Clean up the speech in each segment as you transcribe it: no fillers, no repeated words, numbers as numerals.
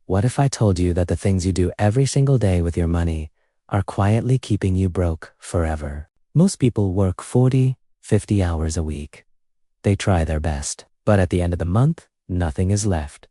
What if I told you that the things you do every single day with your money are quietly keeping you broke forever? Most people work 40, 50 hours a week. They try their best, but at the end of the month, nothing is left.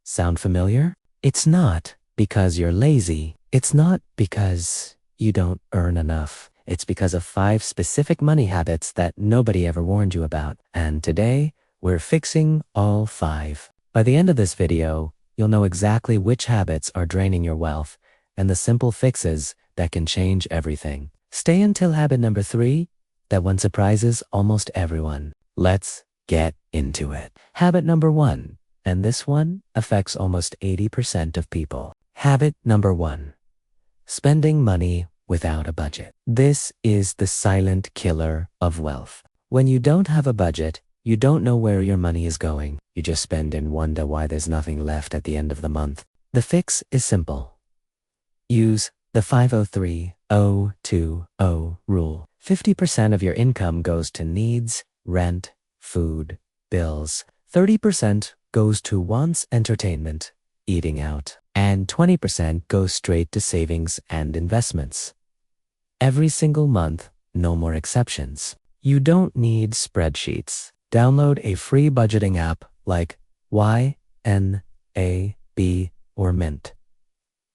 Sound familiar? It's not because you're lazy. It's not because you don't earn enough. It's because of 5 specific money habits that nobody ever warned you about. And today, we're fixing all 5. By the end of this video, you'll know exactly which habits are draining your wealth and the simple fixes that can change everything. Stay until habit number 3, that one surprises almost everyone. Let's get into it. Habit number 1, and this one affects almost 80% of people. Habit number 1, spending money without a budget. This is the silent killer of wealth. When you don't have a budget, you don't know where your money is going. You just spend and wonder why there's nothing left at the end of the month. The fix is simple. Use the 503-020 rule. 50% of your income goes to needs, rent, food, bills. 30% goes to wants, entertainment, eating out, and 20% goes straight to savings and investments. Every single month, no more exceptions. You don't need spreadsheets. Download a free budgeting app like YNAB or Mint.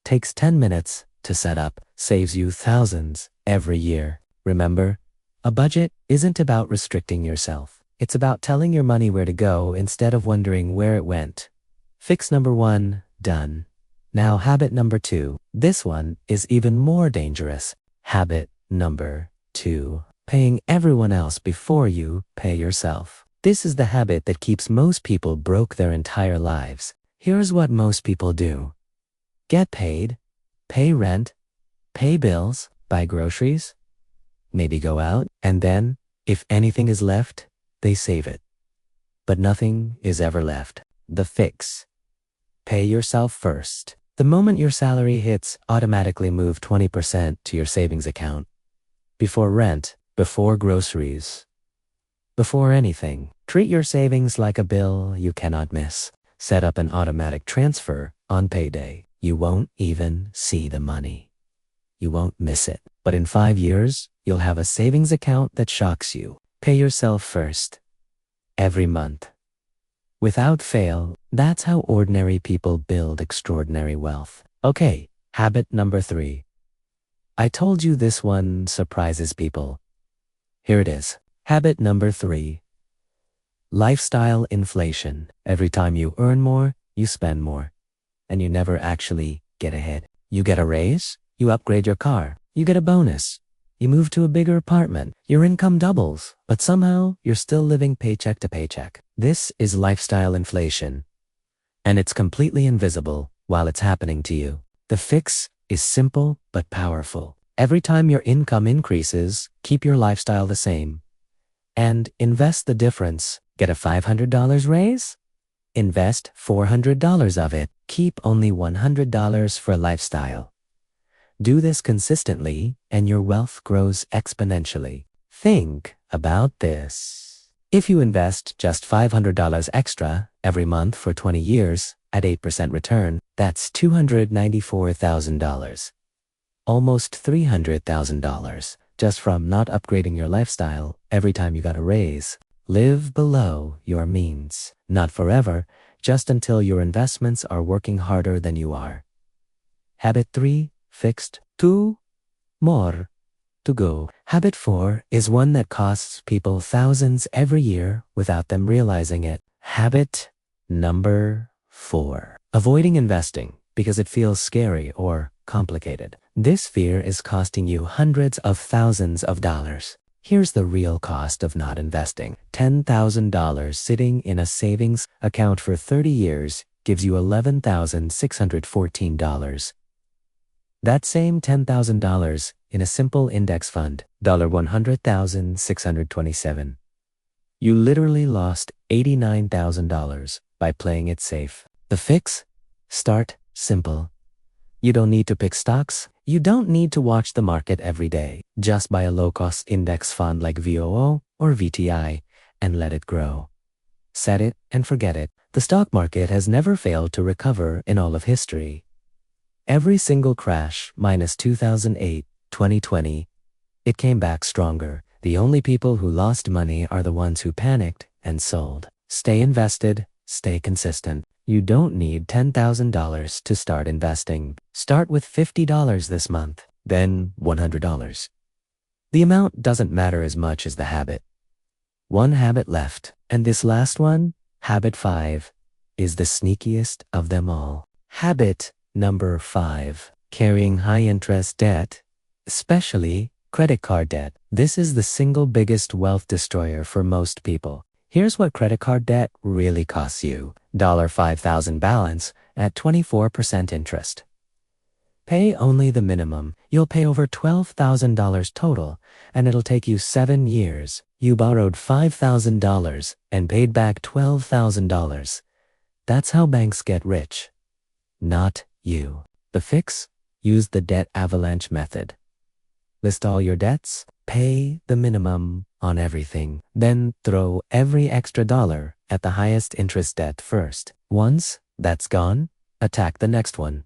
Takes 10 minutes to set up, saves you thousands every year. Remember, a budget isn't about restricting yourself. It's about telling your money where to go instead of wondering where it went. Fix number 1, done. Now habit number 2. This one is even more dangerous. Habit number 2. Paying everyone else before you pay yourself. This is the habit that keeps most people broke their entire lives. Here's what most people do. Get paid, pay rent, pay bills, buy groceries, maybe go out, and then, if anything is left, they save it. But nothing is ever left. The fix. Pay yourself first. The moment your salary hits, automatically move 20% to your savings account. Before rent, before groceries, before anything. Treat your savings like a bill you cannot miss. Set up an automatic transfer on payday. You won't even see the money. You won't miss it. But in 5 years, you'll have a savings account that shocks you. Pay yourself first. Every month. Without fail, that's how ordinary people build extraordinary wealth. Okay, habit number 3. I told you this one surprises people. Here it is. Habit number 3. Lifestyle inflation. Every time you earn more, you spend more. And you never actually get ahead. You get a raise, you upgrade your car, you get a bonus, you move to a bigger apartment, your income doubles, but somehow you're still living paycheck to paycheck. This is lifestyle inflation. And it's completely invisible while it's happening to you. The fix is simple but powerful. Every time your income increases, keep your lifestyle the same. And invest the difference. Get a $500 raise? Invest $400 of it. Keep only $100 for lifestyle. Do this consistently, and your wealth grows exponentially. Think about this. If you invest just $500 extra every month for 20 years at 8% return, that's $294,000. Almost $300,000 just from not upgrading your lifestyle every time you got a raise. Live below your means. Not forever, just until your investments are working harder than you are. Habit 3, fixed. 2 more to go. Habit 4 is one that costs people thousands every year without them realizing it. Habit number 4. Avoiding investing because it feels scary or complicated. This fear is costing you hundreds of thousands of dollars. Here's the real cost of not investing. $10,000 sitting in a savings account for 30 years gives you $11,614. That same $10,000 in a simple index fund, $100,627. You literally lost $89,000 by playing it safe. The fix? Start simple. You don't need to pick stocks. You don't need to watch the market every day. Just buy a low-cost index fund like VOO or VTI and let it grow. set it and forget it. The stock market has never failed to recover in all of history. Every single crash, minus 2008, 2020, it came back stronger. The only people who lost money are the ones who panicked and sold. Stay invested, stay consistent. You don't need $10,000 to start investing. Start with $50 this month, then $100. The amount doesn't matter as much as the habit. One habit left, and this last one, habit 5, is the sneakiest of them all. Habit number 5, carrying high-interest debt, especially credit card debt. This is the single biggest wealth destroyer for most people. Here's what credit card debt really costs you. $5,000 balance at 24% interest. Pay only the minimum. You'll pay over $12,000 total, and it'll take you 7 years. You borrowed $5,000 and paid back $12,000. That's how banks get rich. Not you. The fix? Use the debt avalanche method. List all your debts, pay the minimum on everything, then throw every extra dollar at the highest interest debt first. Once that's gone, attack the next one.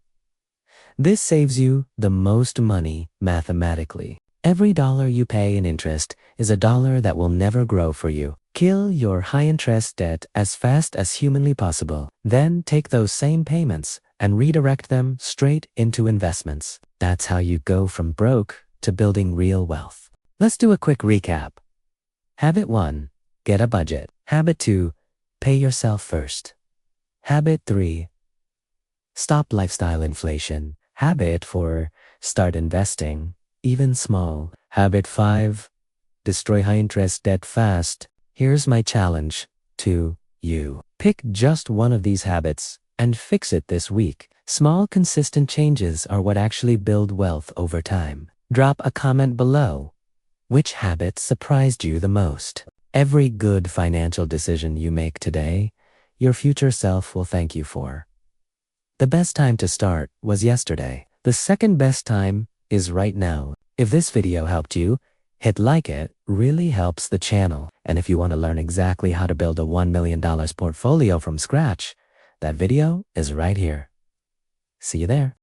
This saves you the most money mathematically. Every dollar you pay in interest is a dollar that will never grow for you. Kill your high-interest debt as fast as humanly possible. Then take those same payments and redirect them straight into investments. That's how you go from broke to building real wealth. Let's do a quick recap. Habit 1, get a budget. Habit 2, pay yourself first. Habit 3, stop lifestyle inflation. Habit 4, start investing, even small. Habit 5, destroy high-interest debt fast. Here's my challenge to you. Pick just one of these habits and fix it this week. Small, consistent changes are what actually build wealth over time. Drop a comment below. Which habit surprised you the most? Every good financial decision you make today, your future self will thank you for. The best time to start was yesterday. The second best time is right now. If this video helped you, hit like. It really helps the channel. And if you want to learn exactly how to build a $1 million portfolio from scratch, that video is right here. See you there.